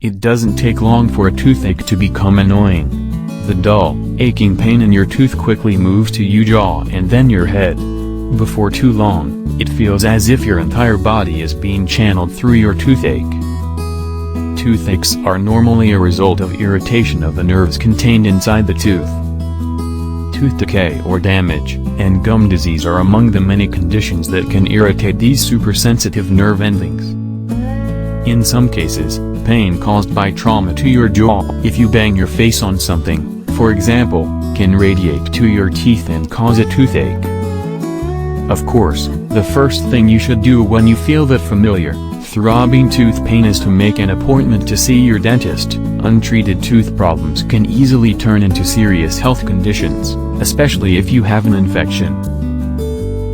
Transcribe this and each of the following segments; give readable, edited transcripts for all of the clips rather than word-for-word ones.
It doesn't take long for a toothache to become annoying. The dull, aching pain in your tooth quickly moves to your jaw and then your head. Before too long, it feels as if your entire body is being channeled through your toothache. Toothaches are normally a result of irritation of the nerves contained inside the tooth. Tooth decay or damage, and gum disease are among the many conditions that can irritate these supersensitive nerve endings. In some cases, pain caused by trauma to your jaw, if you bang your face on something, for example, can radiate to your teeth and cause a toothache. Of course, the first thing you should do when you feel that familiar, throbbing tooth pain is to make an appointment to see your dentist. Untreated tooth problems can easily turn into serious health conditions, especially if you have an infection.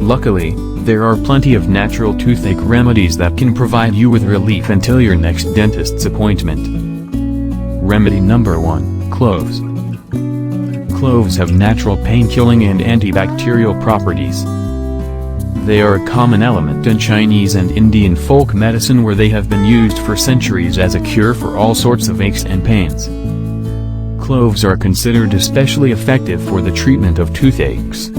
Luckily, there are plenty of natural toothache remedies that can provide you with relief until your next dentist's appointment. Remedy number 1, Cloves. Cloves have natural pain-killing and antibacterial properties. They are a common element in Chinese and Indian folk medicine where they have been used for centuries as a cure for all sorts of aches and pains. Cloves are considered especially effective for the treatment of toothaches.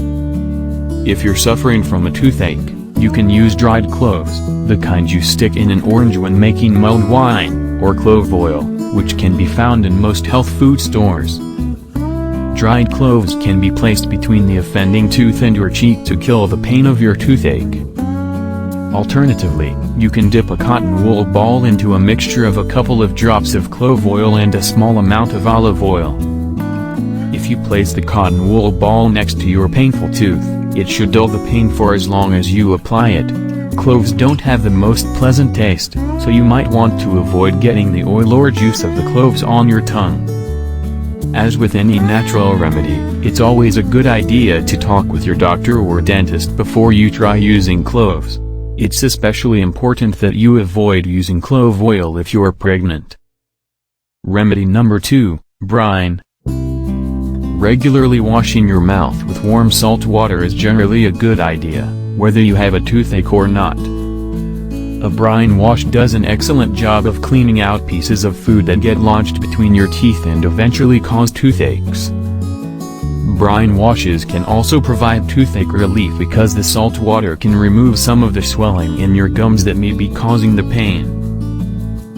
If you're suffering from a toothache, you can use dried cloves, the kind you stick in an orange when making mulled wine, or clove oil, which can be found in most health food stores. Dried cloves can be placed between the offending tooth and your cheek to kill the pain of your toothache. Alternatively, you can dip a cotton wool ball into a mixture of a couple of drops of clove oil and a small amount of olive oil. If you place the cotton wool ball next to your painful tooth, it should dull the pain for as long as you apply it. Cloves don't have the most pleasant taste, so you might want to avoid getting the oil or juice of the cloves on your tongue. As with any natural remedy, it's always a good idea to talk with your doctor or dentist before you try using cloves. It's especially important that you avoid using clove oil if you're pregnant. Remedy number 2, Brine. Regularly washing your mouth with warm salt water is generally a good idea, whether you have a toothache or not. A brine wash does an excellent job of cleaning out pieces of food that get lodged between your teeth and eventually cause toothaches. Brine washes can also provide toothache relief because the salt water can remove some of the swelling in your gums that may be causing the pain.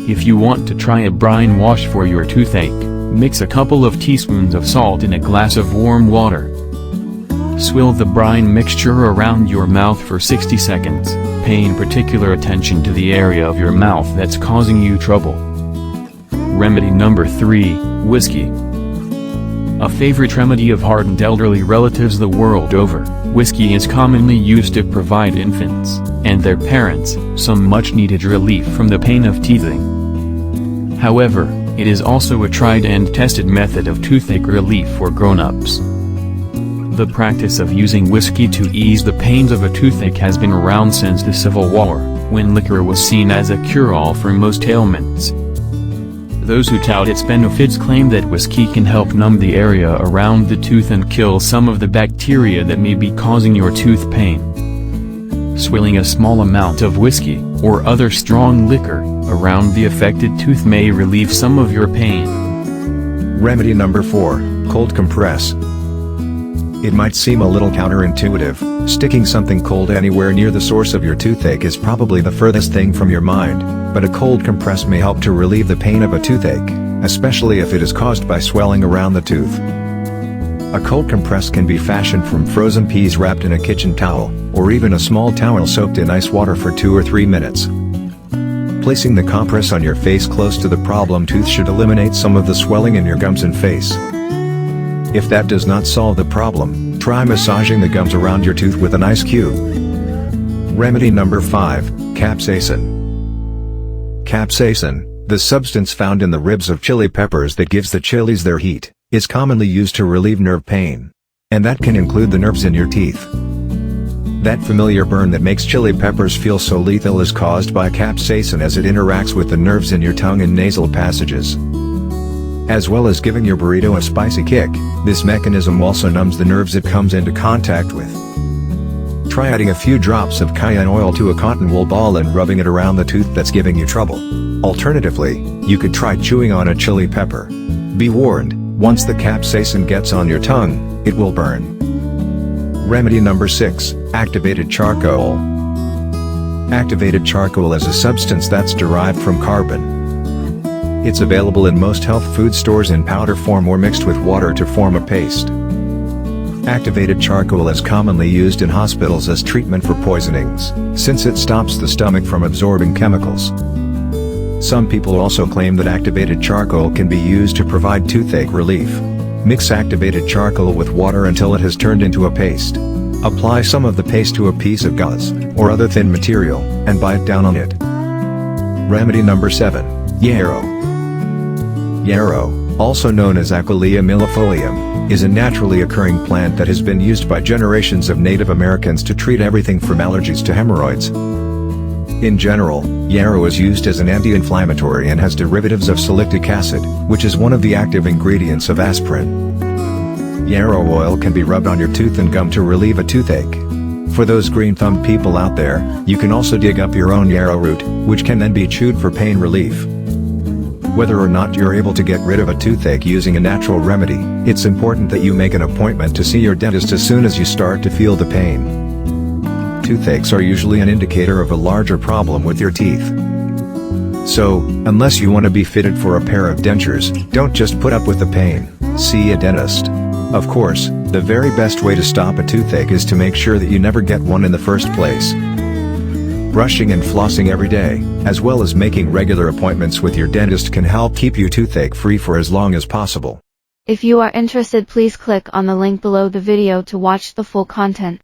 If you want to try a brine wash for your toothache, mix a couple of teaspoons of salt in a glass of warm water. Swill the brine mixture around your mouth for 60 seconds, paying particular attention to the area of your mouth that's causing you trouble. Remedy number 3, Whiskey. A favorite remedy of hardened elderly relatives the world over, whiskey is commonly used to provide infants, and their parents, some much-needed relief from the pain of teething. However, it is also a tried and tested method of toothache relief for grown-ups. The practice of using whiskey to ease the pains of a toothache has been around since the Civil War, when liquor was seen as a cure-all for most ailments. Those who tout its benefits claim that whiskey can help numb the area around the tooth and kill some of the bacteria that may be causing your tooth pain. Swilling a small amount of whiskey, or other strong liquor, around the affected tooth may relieve some of your pain. Remedy number 4, Cold Compress. It might seem a little counterintuitive, sticking something cold anywhere near the source of your toothache is probably the furthest thing from your mind, but a cold compress may help to relieve the pain of a toothache, especially if it is caused by swelling around the tooth. A cold compress can be fashioned from frozen peas wrapped in a kitchen towel, or even a small towel soaked in ice water for 2 or 3 minutes. Placing the compress on your face close to the problem tooth should eliminate some of the swelling in your gums and face. If that does not solve the problem, try massaging the gums around your tooth with an ice cube. Remedy number 5, Capsaicin. Capsaicin, the substance found in the ribs of chili peppers that gives the chilies their heat, is commonly used to relieve nerve pain. And that can include the nerves in your teeth. That familiar burn that makes chili peppers feel so lethal is caused by capsaicin as it interacts with the nerves in your tongue and nasal passages. As well as giving your burrito a spicy kick, this mechanism also numbs the nerves it comes into contact with. Try adding a few drops of cayenne oil to a cotton wool ball and rubbing it around the tooth that's giving you trouble. Alternatively, you could try chewing on a chili pepper. Be warned, once the capsaicin gets on your tongue, it will burn. Remedy number 6, activated charcoal. Activated charcoal is a substance that's derived from carbon. It's available in most health food stores in powder form or mixed with water to form a paste. Activated charcoal is commonly used in hospitals as treatment for poisonings, since it stops the stomach from absorbing chemicals. Some people also claim that activated charcoal can be used to provide toothache relief. Mix activated charcoal with water until it has turned into a paste. Apply some of the paste to a piece of gauze, or other thin material, and bite down on it. Remedy number 7, Yarrow. Yarrow, also known as Aquileia millefolium, is a naturally occurring plant that has been used by generations of Native Americans to treat everything from allergies to hemorrhoids. In general, yarrow is used as an anti-inflammatory and has derivatives of salicylic acid, which is one of the active ingredients of aspirin. Yarrow oil can be rubbed on your tooth and gum to relieve a toothache. For those green-thumbed people out there, you can also dig up your own yarrow root, which can then be chewed for pain relief. Whether or not you're able to get rid of a toothache using a natural remedy, it's important that you make an appointment to see your dentist as soon as you start to feel the pain. Toothaches are usually an indicator of a larger problem with your teeth. So, unless you want to be fitted for a pair of dentures, don't just put up with the pain, see a dentist. Of course, the very best way to stop a toothache is to make sure that you never get one in the first place. Brushing and flossing every day, as well as making regular appointments with your dentist, can help keep you toothache-free for as long as possible. If you are interested, please click on the link below the video to watch the full content.